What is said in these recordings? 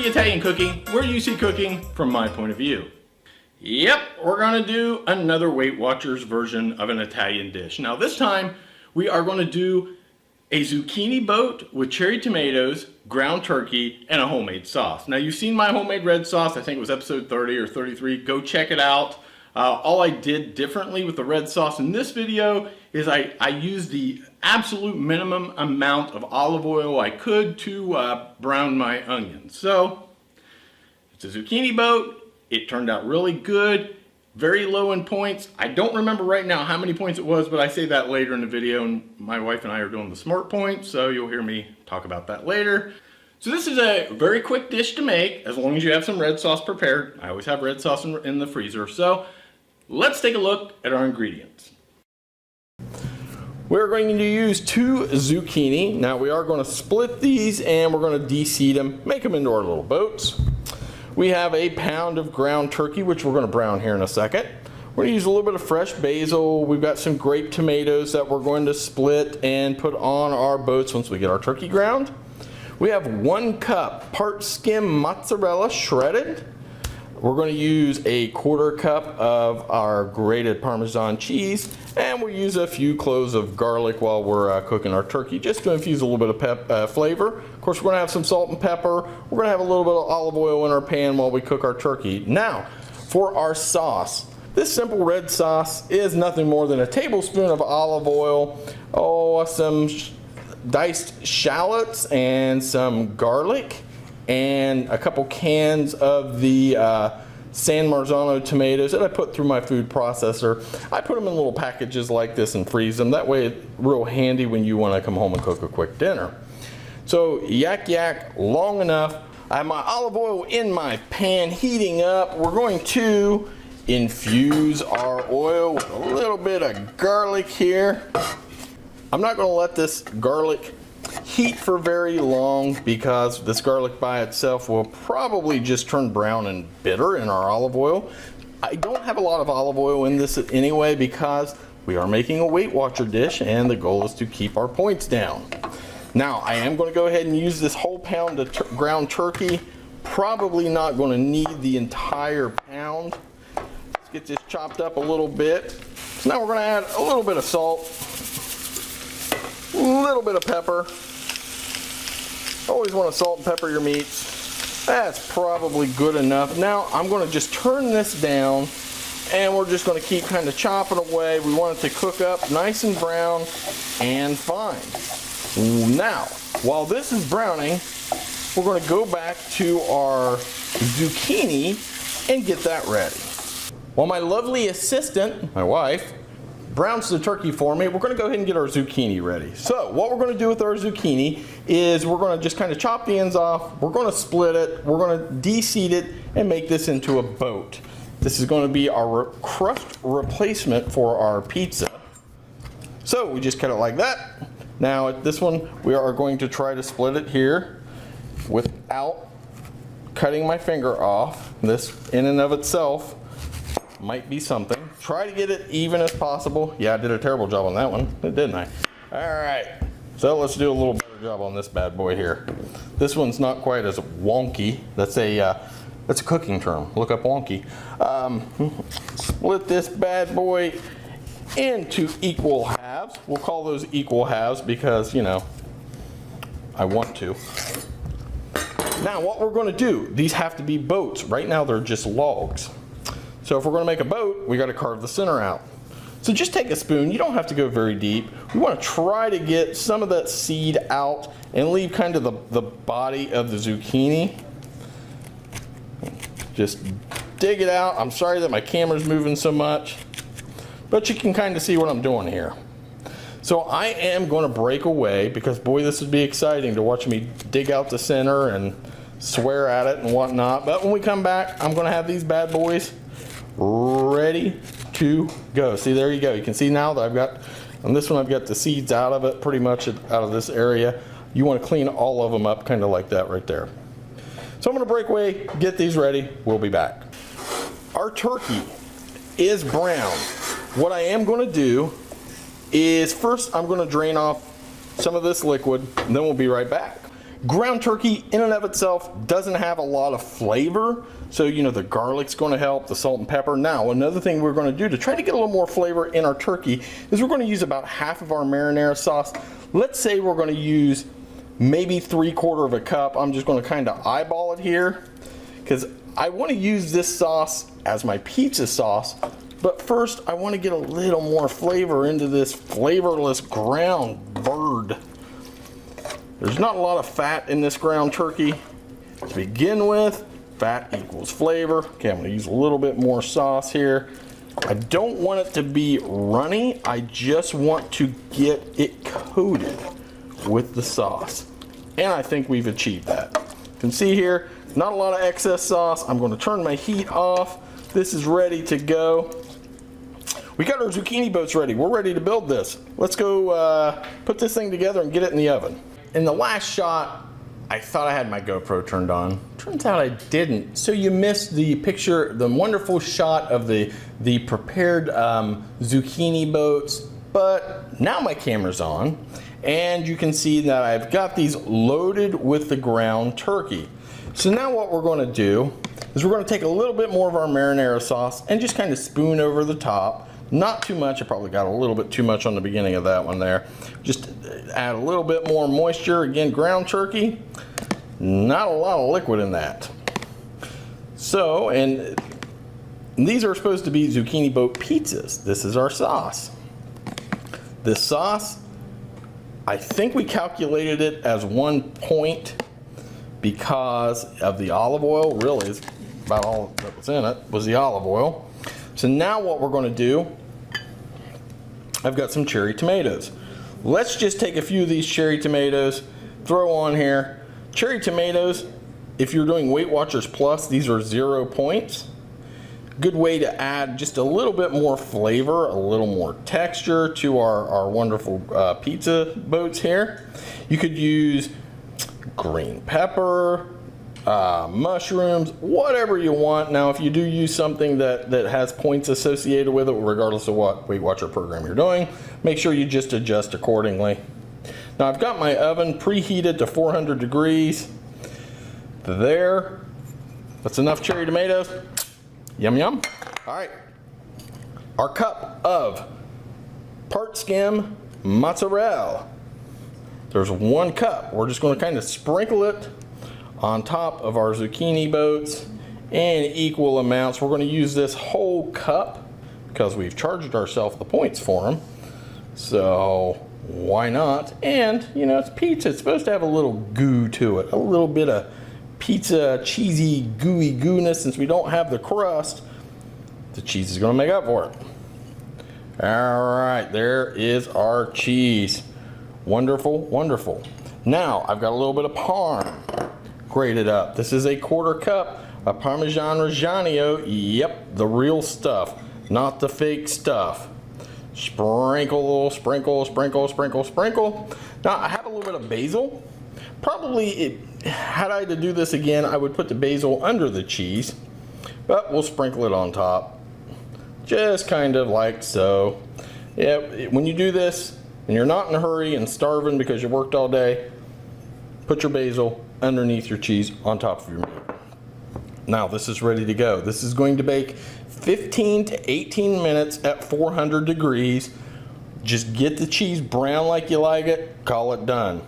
Happy Italian Cooking, where you see cooking from my point of view. Yep, we're gonna do another Weight Watchers version of an Italian dish. Now this time, we are gonna do a zucchini boat with cherry tomatoes, ground turkey, and a homemade sauce. Now you've seen my homemade red sauce, I think it was episode 30 or 33, go check it out. All I did differently with the red sauce in this video is I used the absolute minimum amount of olive oil I could to brown my onions. So, it's a zucchini boat. It turned out really good, very low in points. I don't remember right now how many points it was, but I say that later in the video, and my wife and I are doing the smart points, so you'll hear me talk about that later. So this is a very quick dish to make, as long as you have some red sauce prepared. I always have red sauce in the freezer. So let's take a look at our ingredients. We're going to use 2 zucchini. Now we are going to split these and we're going to de-seed them, make them into our little boats. We have a pound of ground turkey, which we're going to brown here in a second. We're going to use a little bit of fresh basil. We've got some grape tomatoes that we're going to split and put on our boats once we get our turkey ground. We have 1 cup part skim mozzarella shredded. We're going to use a 1/4 cup of our grated Parmesan cheese, and we'll use a few cloves of garlic while we're cooking our turkey, just to infuse a little bit of flavor. Of course, we're going to have some salt and pepper. We're going to have a little bit of olive oil in our pan while we cook our turkey. Now, for our sauce. This simple red sauce is nothing more than a tablespoon of olive oil, some diced shallots, and some garlic, and a couple cans of the San Marzano tomatoes that I put through my food processor. I put them in little packages like this and freeze them. That way it's real handy when you want to come home and cook a quick dinner. So yak long enough. I have my olive oil in my pan heating up. We're going to infuse our oil with a little bit of garlic here. I'm not going to let this garlic heat for very long because this garlic by itself will probably just turn brown and bitter in our olive oil. I don't have a lot of olive oil in this anyway because we are making a Weight Watcher dish and the goal is to keep our points down. Now I am going to go ahead and use this whole pound of ground turkey. Probably not going to need the entire pound. Let's get this chopped up a little bit. So now we're going to add a little bit of salt. A little bit of pepper. Always want to salt and pepper your meats. That's probably good enough. Now I'm going to just turn this down and we're just going to keep kind of chopping away. We want it to cook up nice and brown and fine. Now, while this is browning, we're going to go back to our zucchini and get that ready. While my lovely assistant, my wife, browns the turkey for me, we're going to go ahead and get our zucchini ready. So what we're going to do with our zucchini is we're going to just kind of chop the ends off, we're going to split it, we're going to de-seed it and make this into a boat. This is going to be our crust replacement for our pizza. So we just cut it like that. Now at this one we are going to try to split it here without cutting my finger off. This in and of itself might be something. Try to get it even as possible. Yeah, I did a terrible job on that one, didn't I? All right, so let's do a little better job on this bad boy here. This one's not quite as wonky. That's a cooking term. Look up wonky. Split this bad boy into equal halves. We'll call those equal halves because, you know, I want to. Now what we're going to do, these have to be boats. Right now they're just logs. So if we're going to make a boat, we got to carve the center out. So just take a spoon. You don't have to go very deep. We want to try to get some of that seed out and leave kind of the body of the zucchini. Just dig it out. I'm sorry that my camera's moving so much, but you can kind of see what I'm doing here. So I am going to break away because boy, this would be exciting to watch me dig out the center and swear at it and whatnot. But when we come back, I'm going to have these bad boys ready to go. See, there you go. You can see now that I've got, on this one, I've got the seeds out of it, pretty much out of this area. You want to clean all of them up kind of like that right there. So I'm going to break away, get these ready. We'll be back. Our turkey is brown. What I am going to do is first I'm going to drain off some of this liquid and then we'll be right back. Ground turkey in and of itself doesn't have a lot of flavor, so you know the garlic's going to help, the salt and pepper. Now another thing we're going to do to try to get a little more flavor in our turkey is we're going to use about half of our marinara sauce. Let's say we're going to use maybe 3/4 of a cup. I'm just going to kind of eyeball it here because I want to use this sauce as my pizza sauce, but first I want to get a little more flavor into this flavorless ground bird. There's not a lot of fat in this ground turkey to begin with. Fat equals flavor. Okay, I'm going to use a little bit more sauce here. I don't want it to be runny. I just want to get it coated with the sauce. And I think we've achieved that. You can see here, not a lot of excess sauce. I'm going to turn my heat off. This is ready to go. We got our zucchini boats ready. We're ready to build this. Let's go put this thing together and get it in the oven. In the last shot, I thought I had my GoPro turned on. Turns out I didn't. So you missed the picture, the wonderful shot of the prepared zucchini boats. But now my camera's on, and you can see that I've got these loaded with the ground turkey. So now what we're going to do is we're going to take a little bit more of our marinara sauce and just kind of spoon over the top. Not too much. I probably got a little bit too much on the beginning of that one there. Just add a little bit more moisture. Again, ground turkey, not a lot of liquid in that. So, and these are supposed to be zucchini boat pizzas. This is our sauce. This sauce, I think we calculated it as 1 point because of the olive oil. Really, is about all that was in it was the olive oil. So now what we're going to do, I've got some cherry tomatoes. Let's just take a few of these cherry tomatoes, throw on here. Cherry tomatoes, if you're doing Weight Watchers Plus, these are 0 points. Good way to add just a little bit more flavor, a little more texture to our wonderful pizza boats here. You could use green pepper, mushrooms, whatever you want. Now if you do use something that has points associated with it, regardless of what Weight Watcher program you're doing, make sure you just adjust accordingly. Now I've got my oven preheated to 400 degrees. There, that's enough cherry tomatoes. Yum yum. All right, our cup of part skim mozzarella. There's 1 cup. We're just going to kind of sprinkle it on top of our zucchini boats in equal amounts. We're going to use this whole cup because we've charged ourselves the points for them. So why not? And you know, it's pizza. It's supposed to have a little goo to it, a little bit of pizza cheesy gooey gooness. Since we don't have the crust, the cheese is going to make up for it. All right, there is our cheese. Wonderful, wonderful. Now I've got a little bit of parm grated up. This is a 1/4 cup of Parmesan Reggiano. Yep, the real stuff, not the fake stuff. Sprinkle, sprinkle, sprinkle, sprinkle, sprinkle. Now I have a little bit of basil. Probably, had I to do this again, I would put the basil under the cheese, but we'll sprinkle it on top. Just kind of like so. Yeah, when you do this, and you're not in a hurry and starving because you worked all day, put your basil underneath your cheese on top of your meat. Now this is ready to go. This is going to bake 15 to 18 minutes at 400 degrees. Just get the cheese brown like you like it, call it done.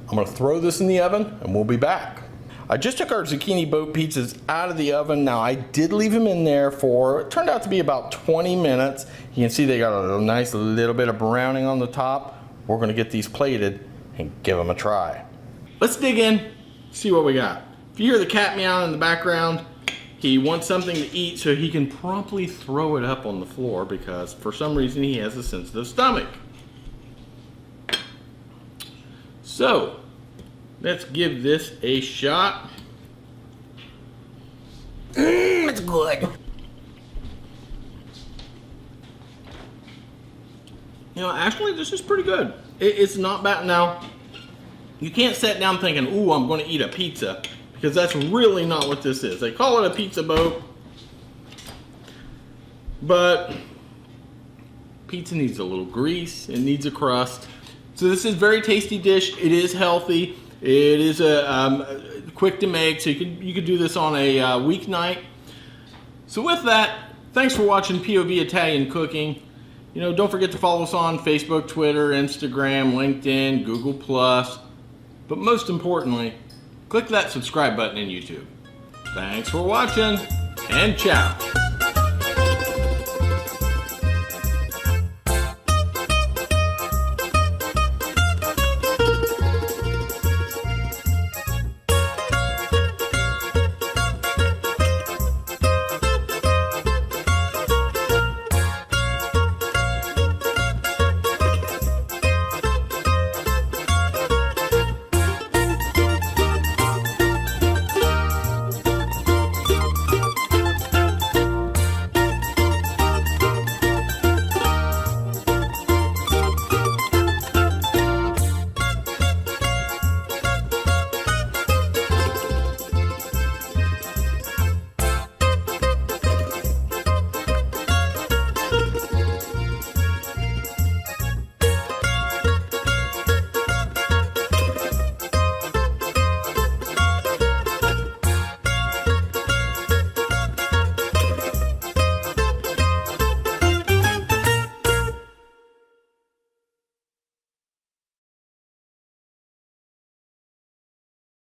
I'm going to throw this in the oven and we'll be back. I just took our zucchini boat pizzas out of the oven. Now I did leave them in there for, it turned out to be about 20 minutes. You can see they got a nice little bit of browning on the top. We're going to get these plated and give them a try. Let's dig in, see what we got. If you hear the cat meowing in the background, he wants something to eat so he can promptly throw it up on the floor because for some reason he has a sensitive stomach. So, let's give this a shot. It's good. You know, actually this is pretty good. It's not bad. Now, you can't sit down thinking, ooh, I'm going to eat a pizza, because that's really not what this is. They call it a pizza boat, but pizza needs a little grease, it needs a crust. So this is a very tasty dish. It is healthy. It is quick to make, so you could do this on a weeknight. So with that, thanks for watching POV Italian Cooking. You know, don't forget to follow us on Facebook, Twitter, Instagram, LinkedIn, Google+. But most importantly, click that subscribe button in YouTube. Thanks for watching, and ciao.